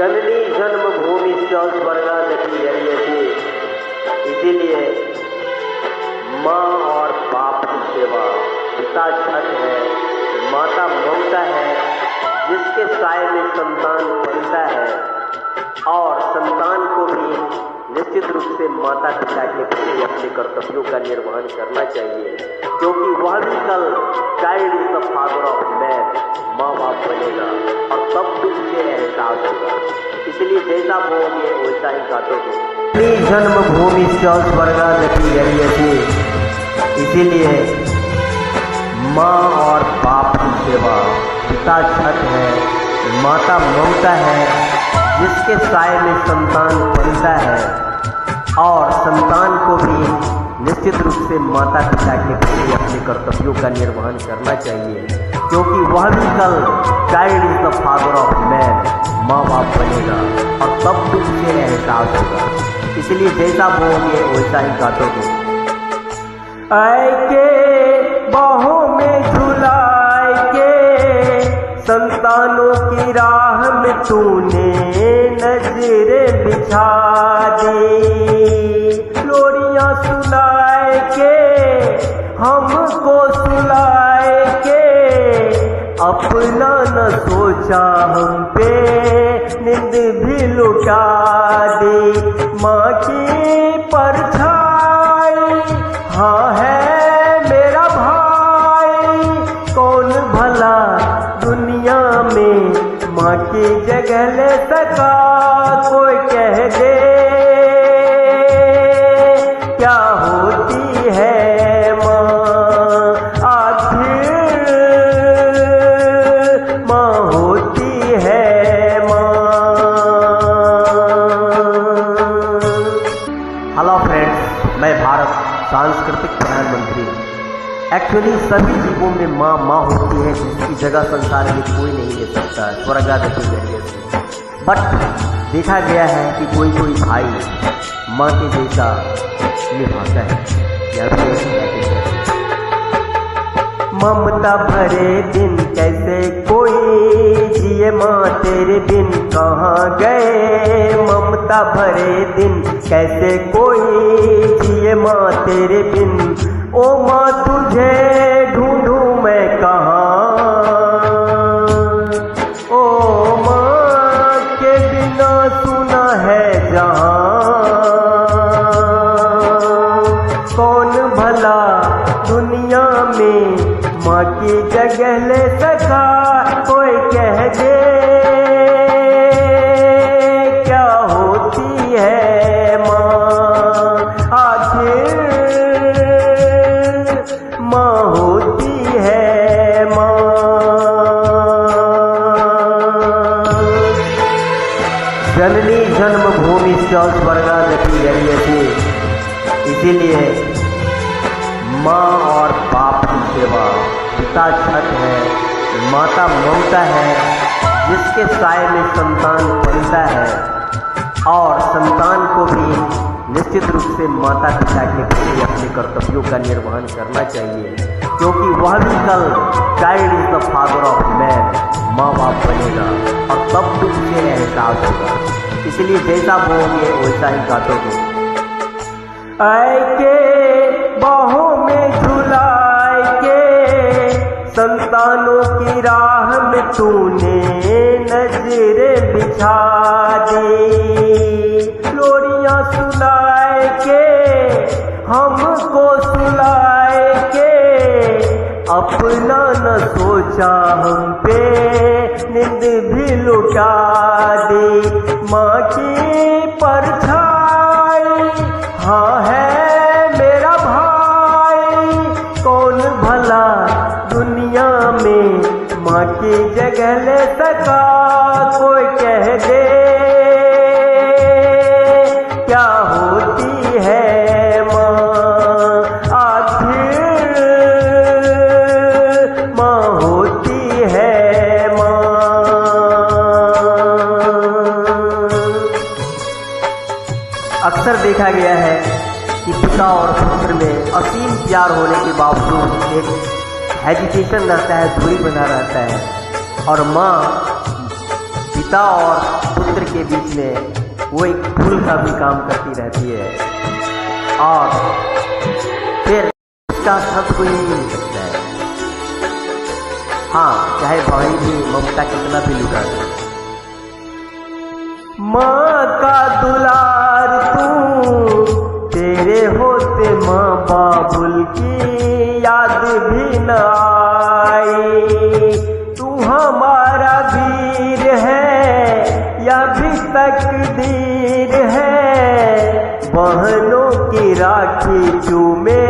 जननी जन्मभूमि स्वर्गादपि यज्ञते। इसीलिए माँ और बाप की सेवा, पिता छठ है, माता ममता है, जिसके साए में संतान बनता है, और संतान को भी निश्चित रूप से माता पिता के प्रति अपने कर्तव्यों का निर्वहन करना चाहिए, क्योंकि वह भी कल child is the father of man, माँ बाप बनेगा और तब दुख से एहसास होगा। इसलिए जैसा बोलोगे वैसा ही काटोगे। जन्मभूमि स्वर्गादपि यज्ञते। इसीलिए माँ और बाप की सेवा, पिता छठ है, माता ममता है, जिसके साए में संतान बनता है, और संतान को भी निश्चित रूप से माता पिता के प्रति अपने कर्तव्यों का निर्वहन करना चाहिए, क्योंकि वह भी कल child is the father of man, माँ बाप बनेगा और तब दुख से एहसास होगा। इसलिए जैसा बोलोगे वैसा ही काटोगे। आए के बाहों में झुलाए के संतानों की राह में तूने नजरें बिछा दी, लोरियां सुनाए के हमको सुलाए के अपना न सोचा हम पे नींद भी लुटा दी। माँ की परछाई हाँ है मेरा भाई, कौन भला दुनिया में माँ की जगह ले सका। कोई कह दे क्या होती है माँ, आखिर माँ होती है माँ। हेलो फ्रेंड्स, मैं भारत सांस्कृतिक प्रधानमंत्री। एक्चुअली सभी जीवों में माँ माँ होती है, जिसकी जगह संसार में कोई नहीं ले सकता स्वर्गादपि यज्ञते। बट देखा गया है कि कोई कोई भाई माँ के जैसा निभाता है। यह भी ममता भरे दिन कैसे कोई जिए माँ तेरे बिन कहाँ गए, ममता भरे दिन कैसे कोई जिए माँ तेरे बिन। ओ माँ तुझे ढूंढूं मैं कहाँ, ओ माँ के बिना सुना है जहाँ। कौन भला दुनिया में माँ की जगह ले सका। कोई कह दे क्या होती है माँ, आखिर माँ होती है माँ। जननी जन्मभूमि स्वर्गादपि यज्ञते। इसीलिए माँ और बाप की सेवा, पिता छठ है, माता ममता है, जिसके साए में संतान बनता है, और संतान को भी निश्चित रूप से माता पिता के प्रति अपने कर्तव्यों का निर्वहन करना चाहिए, क्योंकि वह भी कल child is the father of man, माँ बाप बनेगा और तब दुख से एहसास होगा। इसलिए जैसा बोलोगे वैसा ही काटोगे। आए के बाहों में झुलाए के संतानों की राह में तूने नजरें बिछा दी, लोरियां सुनाए के हमको सुलाए के अपना न सोचा हम पे नींद भी लुटा दी। माँ की परछाई हाँ है मेरा भाई, कौन भला दुनिया में माँ की जगह ले सका। कोई कह दे क्या होती है माँ, आखिर माँ होती है माँ। अक्सर देखा गया है कि पिता और पुत्र में असीम प्यार होने के बावजूद एक हेजिटेशन रहता है, दूरी बना रहता है, और माँ पिता और पुत्र के बीच में वो एक फूल का भी काम करती रहती है और फिर उसका सब कोई नहीं मिल सकता है। हाँ, चाहे भाई भी ममता कितना भी लुटा दे। माँ का दुलार तू, तेरे होते माँ बाबुल की याद भी न आई। तू हमारा वीर है या भी तकदीर है, बहनों की राखी चूमे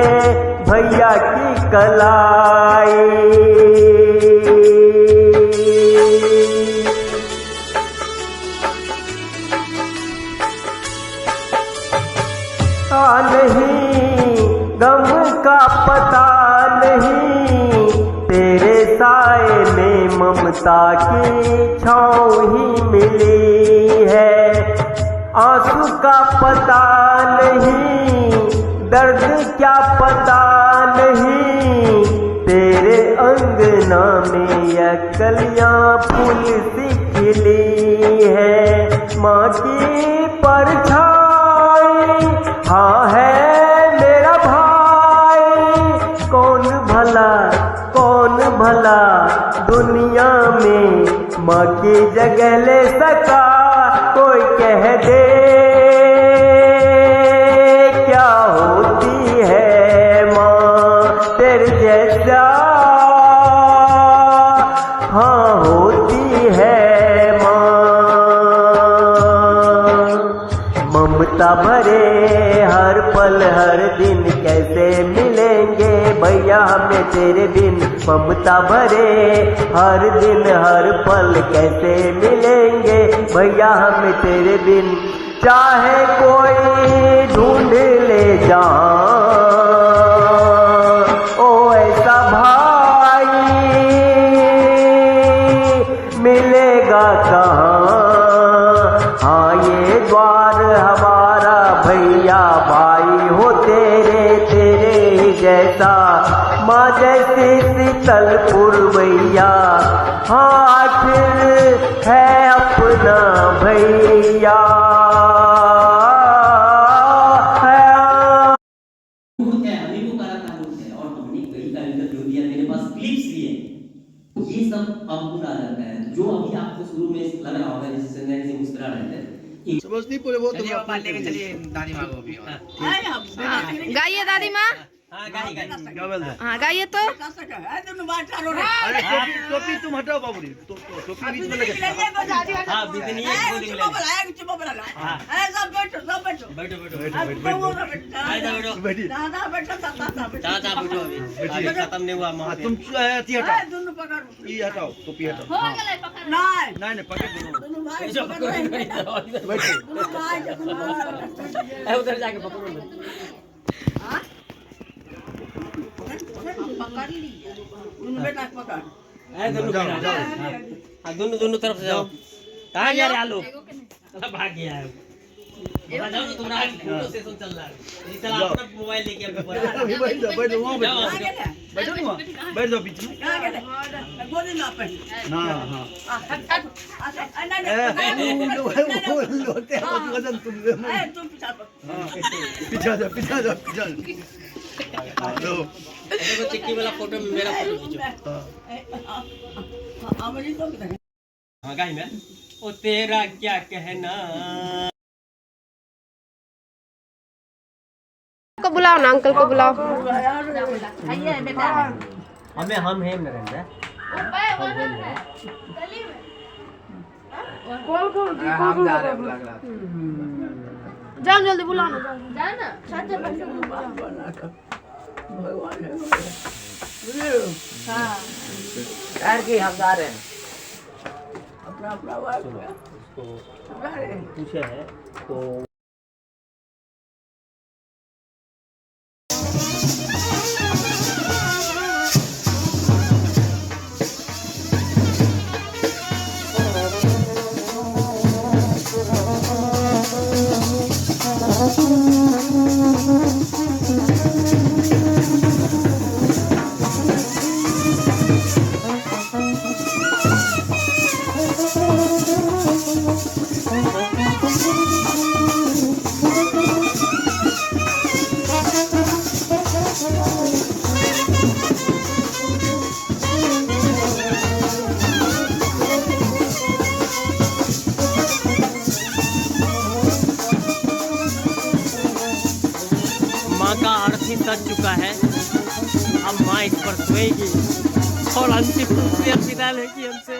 भैया की कलाई। नहीं गम का पता नहीं, तेरे साए में ममता की छाँव ही मिली है। आंसू का पता नहीं, दर्द क्या पता नहीं, तेरे अंगना में यह कलियां फूल सी खिली है। माँ की परछाई हाँ है मेरा भाई, कौन भला दुनिया में माँ की जगह ले सका। कोई कह दे क्या होती है माँ तेरे जैसा, हाँ होती है माँ। ममता भरे हर पल हर दिन कैसे मिलेंगे भैया हमें तेरे बिन। ममता भरे हर दिन हर पल कैसे मिलेंगे भैया हमें तेरे बिन। चाहे कोई ढूंढ ले जहाँ ओ ऐसा भाई, मिलेगा कहाँ। हाँ ये द्वार हमारा भैया भाई हो तेरे ही जैसा, माँ जैसी शीतल पुरवैया। हाँ आखिर है अपना भैया हमें को कलाकार होते हैं और हमने कई का इंटरव्यू दिया, मेरे पास क्लिप्स भी है, ये सब अंकुर आ जाता है। तो जो अभी आपको शुरू में लग रहा होगा जैसे संजय जी मुस्कुरा रहे थे, समझतीपुर वो तुम लेके चलिए दादी माँ को भी। गाइए दादी माँ। हाँ गाइए क्या बोलते हैं? हाँ गाइए तो। अरे टोपी तुम हटाओ बाबूजी, टोपी बीच में लगे। हाँ बितनी है बोलिंग ले। हाँ बैठो बैठी दादा बैठो अभी खत्म नहीं हुआ माँ। तुम अथी हटाओ, ये हटाओ, टोपी हटाओ। नहीं पकड़ दो, उधर जाके पकड़ो। दोनों तरफ से जाओ। कहाँ जा रहे आलू? भाग गया है। जाओ ना तुम्हारा फोटो सेशन चल रहा है। इस तरह अपना मोबाइल लेके अभी बैठ जाओ वहाँ बैठो ना, बैठ जाओ बीच में। पीछा जाओ। देखो चिक्की वाला फोटो में मेरा फोटो खींचो। हाँ गाई में ओ तेरा क्या कहना। को बुलाओ ना, अंकल को बुलाओ। हमें हम हैं नरेंद्र। जाओ जल्दी बुलाओ ना, जाओ ना। हम जा रहे हैं। अपना पूछे है तो भी सज चुका है। अब माँ इस पर सोएगी और अंतिम रूप से विदा लेगी हमसे।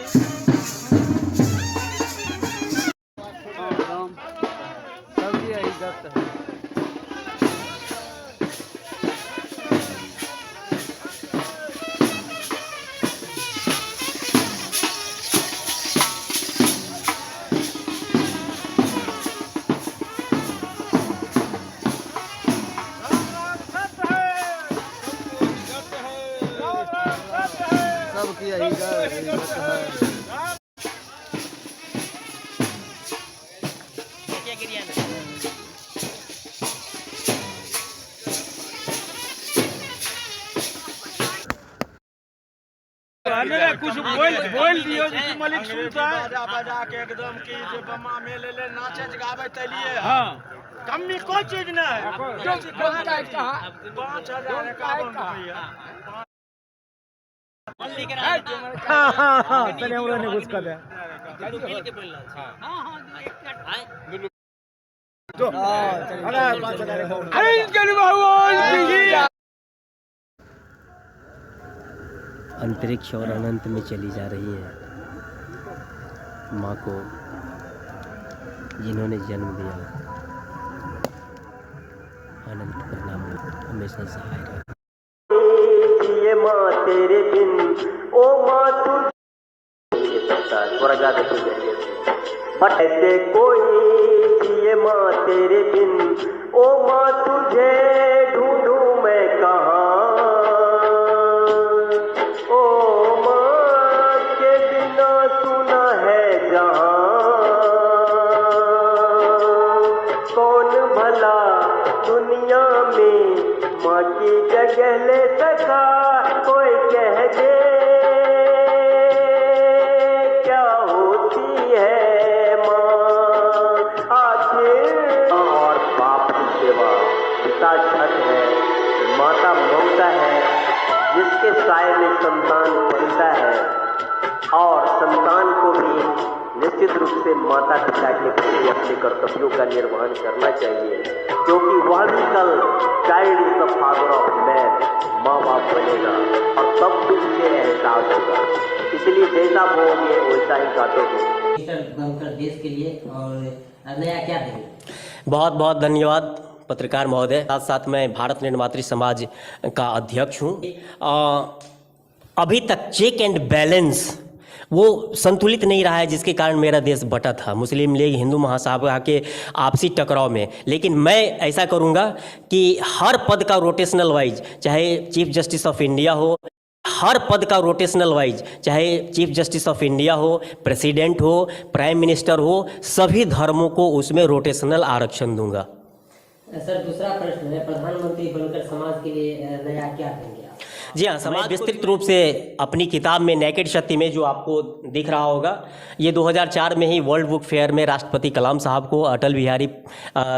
कुछ बोल दियो जी मालिक सुनता बाजा बजा के एकदम की जे बम्मा में ले नाचे गावे तलिए हां कमी कोई चीज ना है जो 5000 रुपया हां तने हमरा ने घुस कर दे मिल के बोल हां हां तो अरे 5000 अरे चल बाबू अंतरिक्ष और अनंत में चली जा रही है माँ को जिन्होंने जन्म दिया। अनंत प्रणाम हमेशा सहाय रहे। ये माँ तेरे दिन ओ माँ तू स्वर्गाधिक जरिए से बट ऐसे कोई ये माँ तेरे दिन ओ माँ तुझे ढूंढूं मैं कहाँ। दुनिया में माँ की जगह ले सका कोई कह दे क्या होती है माँ आखिर। और बाप की सेवा, पिता छठ है, माता ममता है, जिसके साए में संतान पलता है और संतान को भी निश्चित रूप से माता पिता के प्रति अपने कर्तव्यों का निर्वहन करना चाहिए, क्योंकि वह भी कल child is the father of man, माँ बाप बनेगा और तब दुख से एहसास होगा। इसलिए जैसा बोओगे वैसा ही काटोगे। बनकर देश के लिए और नया क्या देंगे? बहुत बहुत धन्यवाद पत्रकार महोदय। साथ साथ मैं भारत निर्मात्री समाज का अध्यक्ष हूँ। अभी तक चेक एंड बैलेंस वो संतुलित नहीं रहा है, जिसके कारण मेरा देश बटा था मुस्लिम लीग हिंदू महासभा के आपसी टकराव में। लेकिन मैं ऐसा करूंगा कि हर पद का रोटेशनल वाइज, चाहे चीफ जस्टिस ऑफ इंडिया हो, हर पद का रोटेशनल वाइज, चाहे चीफ जस्टिस ऑफ इंडिया हो, प्रेसिडेंट हो, प्राइम मिनिस्टर हो, सभी धर्मों को उसमें रोटेशनल आरक्षण दूंगा। सर दूसरा प्रश्न है, प्रधानमंत्री बनकर समाज के लिए नया क्या देंगे आप? जी हाँ, समाज विस्तृत रूप से अपनी किताब में नेकेड शक्ति में जो आपको दिख रहा होगा, ये 2004 में ही वर्ल्ड बुक फेयर में राष्ट्रपति कलाम साहब को, अटल बिहारी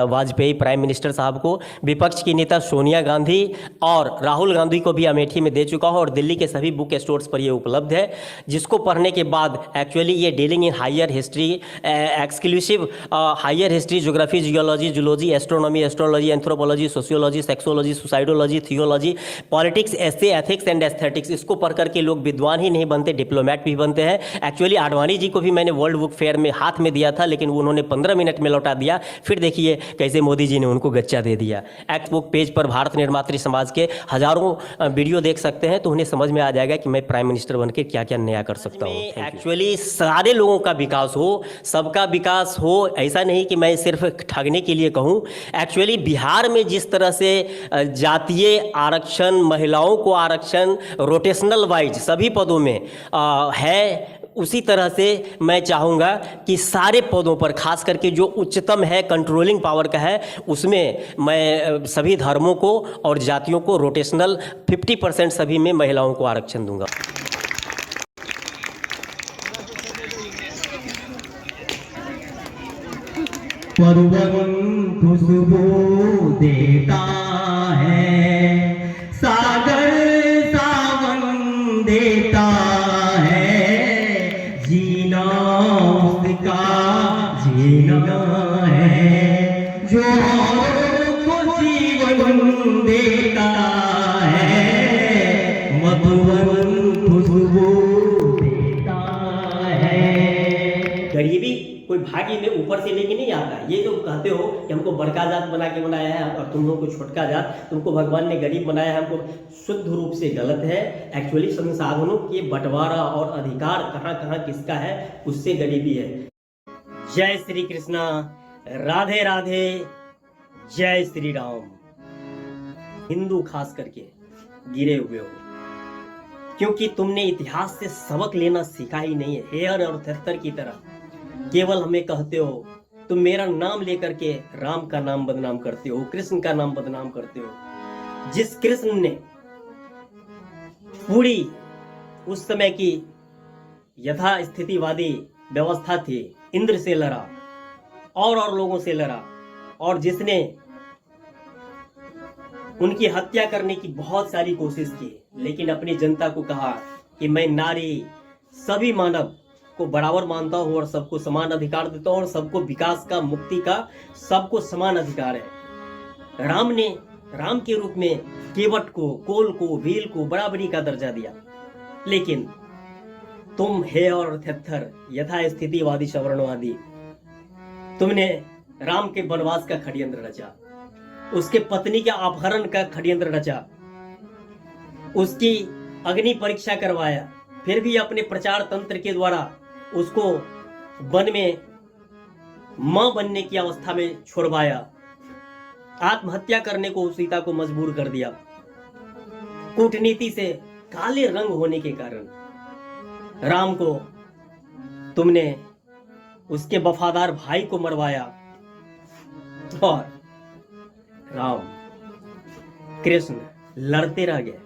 वाजपेयी प्राइम मिनिस्टर साहब को, विपक्ष की नेता सोनिया गांधी और राहुल गांधी को भी अमेठी में दे चुका हूँ और दिल्ली के सभी बुक स्टोर्स पर ये उपलब्ध है, जिसको पढ़ने के बाद एक्चुअली ये dealing in higher history, exclusive higher history, geography, geology, zoology, astronomy, astrology, anthropology, sociology, sexology, suicidology, theology, politics, essay, ethics and aesthetics, इसको पढ़ करके लोग विद्वान ही नहीं बनते, डिप्लोमेट भी बनते हैं। एक्चुअली आडवाणी जी को भी मैंने वर्ल्ड बुक फेयर में हाथ में दिया था, लेकिन उन्होंने 15 मिनट में लौटा दिया। फिर देखिए कैसे मोदी जी ने उनको गच्चा दे दिया। एक्ट बुक पेज पर भारत निर्मात्री समाज के हजारों वीडियो देख सकते हैं, तो उन्हें समझ में आ जाएगा कि मैं प्राइम मिनिस्टर बनकर क्या क्या नया कर सकता हूँ। एक्चुअली सारे लोगों का विकास हो, सबका विकास हो, ऐसा नहीं कि मैं सिर्फ ठगने के लिए कहूँ। एक्चुअली बिहार में जिस तरह से जातीय आरक्षण, महिलाओं को आरक्षण रोटेशनल वाइज सभी पदों में है, उसी तरह से मैं चाहूँगा कि सारे पदों पर, खास करके जो उच्चतम है, कंट्रोलिंग पावर का है, उसमें मैं सभी धर्मों को और जातियों को रोटेशनल 50% सभी में महिलाओं को आरक्षण दूंगा। परवन खुशबू देता है, सागर सावन देता है, जीना उसका जीना है, जो को जीवन देता मधुवन खुशबू देता है। गरीबी कोई भाग्य में ऊपर से लेके नहीं आता। ये जो कहते हो कि हमको बड़का जात बना के बनाया है और तुम लोग को छोटका जात, तुमको भगवान ने गरीब बनाया है, हमको शुद्ध रूप से गलत है। एक्चुअली संसाधनों के बंटवारा और अधिकार कहाँ कहाँ किसका है, उससे गरीबी है। जय श्री कृष्णा, राधे राधे, जय श्री राम। हिंदू खास करके गिरे हुए हो, क्योंकि तुमने इतिहास से सबक लेना सीखा ही नहीं है। हेयर और थेत्तर की तरह केवल हमें कहते हो, तुम मेरा नाम लेकर के राम का नाम बदनाम करते हो, कृष्ण का नाम बदनाम करते हो। जिस कृष्ण ने पूरी उस समय की यथा स्थितिवादी व्यवस्था थी, इंद्र से लड़ा और लोगों से लड़ा, और जिसने उनकी हत्या करने की बहुत सारी कोशिश की, लेकिन अपनी जनता को कहा कि मैं नारी सभी मानव को बराबर मानता हूं और सबको समान अधिकार देता हूं और सबको विकास का, मुक्ति का, सबको समान अधिकार है। राम ने राम के रूप में केवट को, कोल को, भील को बराबरी का दर्जा दिया, लेकिन तुम हे और थेत्थर यथा स्थितिवादी सवर्णवादी, तुमने राम के वनवास का षड्यंत्र रचा, उसके पत्नी के अपहरण का षड्यंत्र रचा, उसकी अग्नि परीक्षा करवाया, फिर भी अपने प्रचार तंत्र के द्वारा उसको वन में मां बनने की अवस्था में छोड़वाया, आत्महत्या करने को सीता को मजबूर कर दिया। कूटनीति से काले रंग होने के कारण राम को तुमने उसके वफादार भाई को मरवाया, और राम कृष्ण लड़ते रह गए।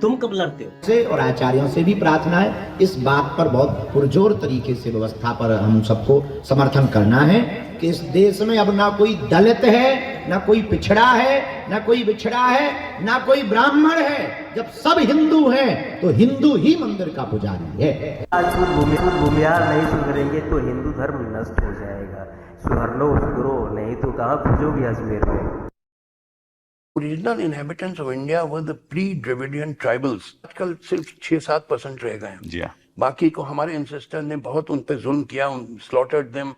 तुम कब लड़ते हो? से और आचार्यों से भी प्रार्थना है, इस बात पर बहुत पुरजोर तरीके से व्यवस्था पर हम सबको समर्थन करना है कि इस देश में अब ना कोई दलित है, ना कोई पिछड़ा है, ना कोई बिछड़ा है, ना कोई ब्राह्मण है। जब सब हिंदू हैं तो हिंदू ही मंदिर का पुजारी है। भूमिहार नहीं सुधरेंगे तो हिंदू धर्म नष्ट हो जाएगा। सुधर लो सुधरो, नहीं तो कहाँ खोजोगे अजमेर में। Original inhabitants of India were the pre-Dravidian tribals. आजकल सिर्फ 6-7% रह गए हैं। बाकी को हमारे एंसेस्टर ने बहुत उन पे जुल्म किया, slaughtered them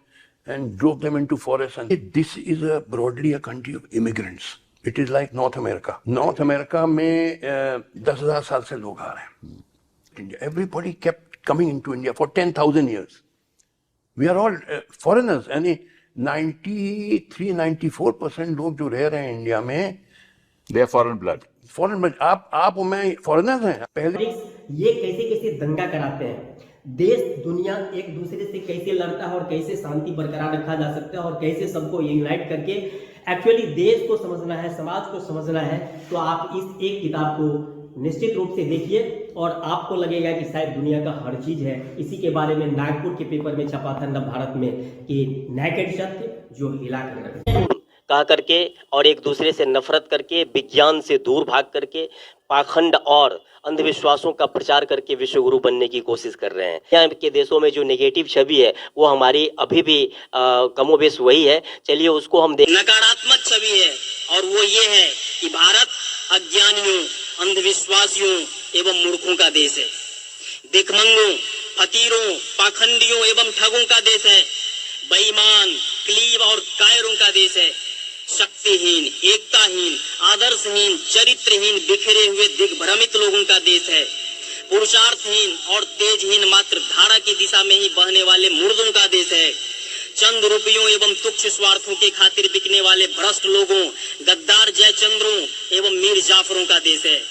and drove them into forests. And this is broadly a country of immigrants. It is like North America. North America में 10,000 साल से लोग आ रहे हैं। India, everybody kept coming into India for 10,000 years. We are all foreigners. यानी 93-94% लोग जो रह रहे हैं इंडिया में, they are foreign blood. Foreign blood. आप मैं फॉरेनर्स हैं। पहले ये कैसे कैसे दंगा कराते हैं, देश दुनिया एक दूसरे से कैसे लड़ता है और कैसे शांति बरकरार रखा जा सकता है और कैसे सबको यूनाइट करके एक्चुअली देश को समझना है, समाज को समझना है, तो आप इस एक किताब को निश्चित रूप से देखिए और आपको लगेगा कि शायद दुनिया का हर चीज है। इसी के बारे में नागपुर के पेपर में छपा था नव भारत में कि नेकेड सत्य जो हिला कर रखे कहा करके और एक दूसरे से नफरत करके, विज्ञान से दूर भाग करके, पाखंड और अंधविश्वासों का प्रचार करके विश्वगुरु बनने की कोशिश कर रहे हैं। यहाँ के देशों में जो नेगेटिव छवि है वो हमारी अभी भी कमोबेश वही है। चलिए उसको हम देख। नकारात्मक छवि है और वो ये है कि भारत अज्ञानियों, अंधविश्वासियों एवं मूर्खों का देश है। दिखमंगों, फकीरों, पाखंडियों एवं ठगों का देश है। बेईमान, क्लीब और कायरों का देश है। शक्तिहीन, एकताहीन, आदर्शहीन, चरित्रहीन, बिखरे हुए दिग्भ्रमित लोगों का देश है। पुरुषार्थहीन और तेजहीन, मात्र धारा की दिशा में ही बहने वाले मुर्दों का देश है। चंद रुपयों एवं तुच्छ स्वार्थों के खातिर बिकने वाले भ्रष्ट लोगों, गद्दार जयचंद्रों एवं मीर जाफरों का देश है।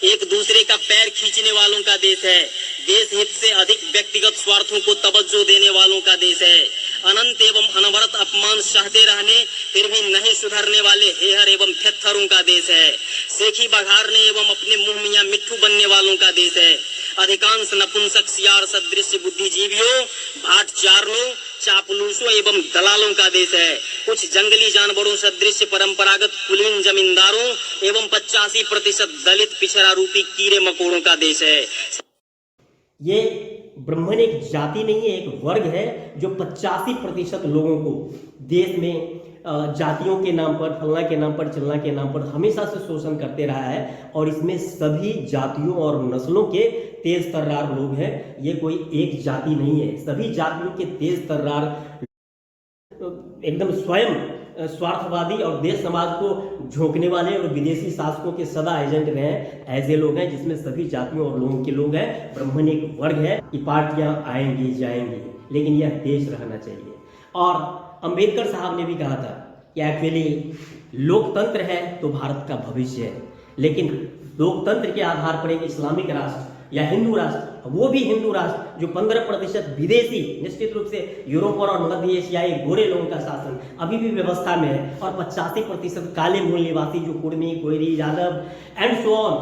एक दूसरे का पैर खींचने वालों का देश है। देश हित से अधिक व्यक्तिगत स्वार्थों को तवज्जो देने वालों का देश है। अनंत एवं अनवरत अपमान सहते रहने फिर भी नहीं सुधरने वाले हेहर एवं थेत्थरों का देश है। सेखी बघारने एवं अपने मुंह मियां मिट्ठू बनने वालों का देश है। अधिकांश नपुंसक सियार सदृश बुद्धिजीवियों, भाट चारलों, चापलूसों एवं दलालों का देश है। कुछ जंगली जानवरों सदृश परंपरागत कुलीन जमींदारों एवं 85% दलित पिछड़ा रूपी कीड़े मकोड़ों का देश है। ये ब्राह्मण एक जाति नहीं है, एक वर्ग है जो 85% लोगों को देश में जातियों के नाम पर, फलना के नाम पर, चलना के नाम पर हमेशा से शोषण करते रहा है। और इसमें सभी जातियों और नस्लों के तेज तर्रार लोग हैं, ये कोई एक जाति नहीं है। सभी जातियों के तेज तर्रार एकदम स्वयं स्वार्थवादी और देश समाज को झोंकने वाले और विदेशी शासकों के सदा एजेंट रहे हैं, ऐसे लोग हैं जिसमें सभी जातियों और लोगों के लोग हैं। ब्राह्मण एक वर्ग है कि पार्टियां आएंगी जाएंगी, लेकिन यह देश रहना चाहिए। और अंबेडकर साहब ने भी कहा था कि एक्चुअली लोकतंत्र है तो भारत का भविष्य है, लेकिन लोकतंत्र के आधार पर एक इस्लामिक राष्ट्र या हिंदू राष्ट्र, वो भी हिंदू राष्ट्र जो 15% विदेशी, निश्चित रूप से यूरोप और मध्य एशियाई गोरे लोगों का शासन अभी भी व्यवस्था में है, और 85% काले मूल निवासी जो Kurmi, Koeri, Yadav and so on,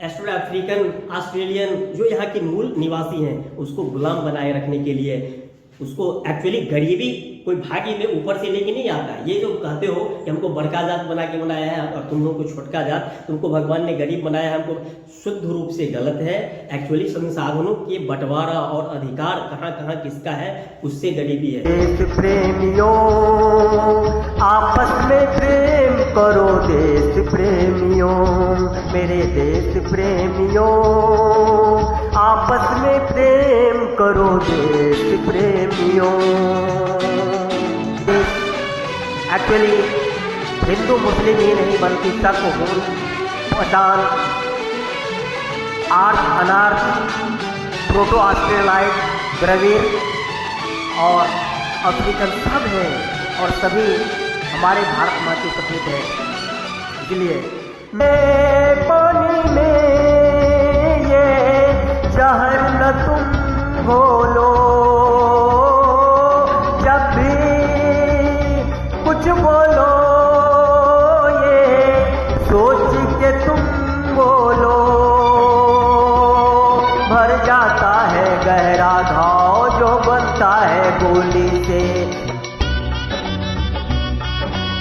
astro African, Australian जो यहाँ के मूल निवासी हैं, उसको गुलाम बनाए रखने के लिए उसको एक्चुअली गरीबी कोई भागी में ऊपर से लेके नहीं आता। ये जो कहते हो कि हमको बड़का जात बना के बनाया है और तुम लोग को छोटका जात, तुमको भगवान ने गरीब बनाया है, हमको शुद्ध रूप से गलत है। एक्चुअली संसाधनों के बंटवारा और अधिकार कहाँ कहाँ किसका है, उससे गरीबी है। देश प्रेमियों आपस में प्रेम करो, देश प्रेमियों, मेरे देश प्रेमियों आपस में प्रेम करो, देश प्रेमियों। एक्चुअली हिंदू मुस्लिम ही नहीं बल्कि शक, हून, पहचान, आर्थ, अनार्थ, प्रोटो ऑस्ट्रेलाइट, द्रविड़ और अफ्रीकन सब हैं, और सभी हमारे भारत माँ के सपूत हैं। इसलिए मैं पानी में ये जहर न तुम घोलो, जब भी कुछ बोलो ये सोच के तुम बोलो, भर जाता है गहरा घाव जो बनता है गोली से,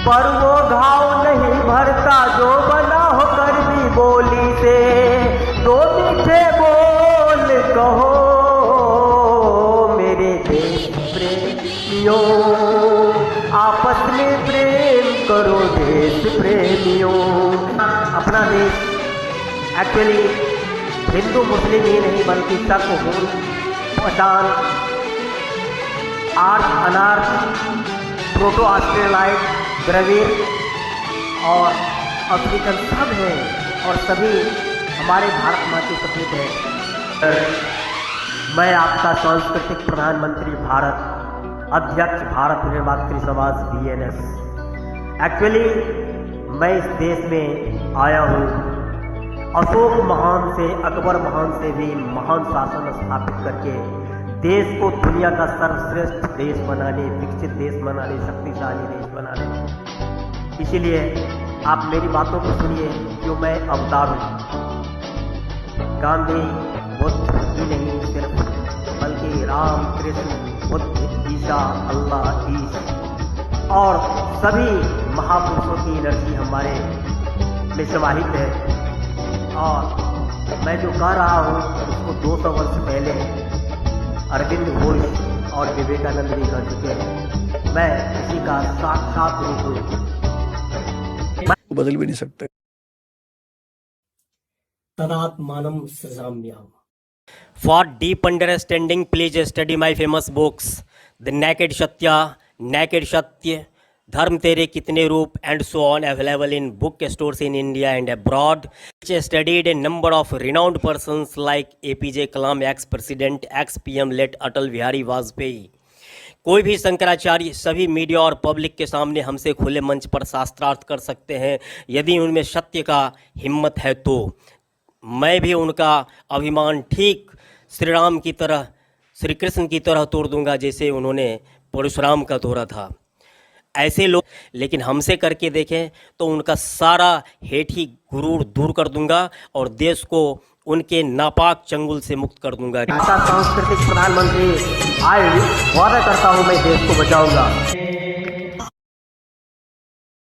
पर वो घाव नहीं भरता जो बना हो कड़वी बोली से। दो मीठे बोल कहो मेरे देश प्रेमियों, आपस में प्रेम करो, देश प्रेमियों। अपना देश एक्चुअली हिंदू मुस्लिम ही नहीं बल्कि शक, हून, पहचान, आर्थ, अनार्थ, प्रोटो ऑस्ट्रेलाइट, द्रविड़ और अफ्रीकन सब हैं, और सभी हमारे भारत माँ के सपूत हैं। मैं आपका सांस्कृतिक प्रधानमंत्री भारत, अध्यक्ष भारत निर्मात्री समाज BNS। एक्चुअली मैं इस देश में आया हूँ अशोक महान से, अकबर महान से भी महान शासन स्थापित करके देश को दुनिया का सर्वश्रेष्ठ देश बनाने, विकसित देश बनाने, शक्तिशाली देश बनाने। इसीलिए आप मेरी बातों को सुनिए, जो मैं अवतार हूँ। गांधी बुद्ध ही नहीं सिर्फ, बल्कि राम, कृष्ण, बुद्ध, ईसा, अल्लाह, ईश और सभी महापुरुषों की एनर्जी हमारे में समाहित है। और मैं जो कह रहा हूँ उसको 200 वर्ष पहले अरविंद घोष और विवेकानंद भी कर चुके हैं। मैं इसी का साक्षात रूप हूँ, बदल भी नहीं सकते। तदात्मानं सृजाम्यहम्। For deep understanding, please study my famous books, The Naked Satya, Naked Satya, Dharm Tere Kitne Roop, and so on, available in book stores in India and abroad. Which studied a number of renowned persons like APJ Kalam, ex-president, ex-PM late Atal Bihari Vajpayee. कोई भी शंकराचार्य सभी media और public के सामने हमसे खुले मंच पर शास्त्रार्थ कर सकते हैं, यदि उनमें सत्य का हिम्मत है तो। मैं भी उनका अभिमान ठीक श्री राम की तरह, श्री कृष्ण की तरह तोड़ दूंगा, जैसे उन्होंने परशुराम का तोड़ा था। ऐसे लोग लेकिन हमसे करके देखें तो उनका सारा हेठी गुरूर दूर कर दूंगा और देश को उनके नापाक चंगुल से मुक्त कर दूंगा। ऐसा सांस्कृतिक प्रधानमंत्री आज वादा करता हूं मैं देश को बचाऊंगा।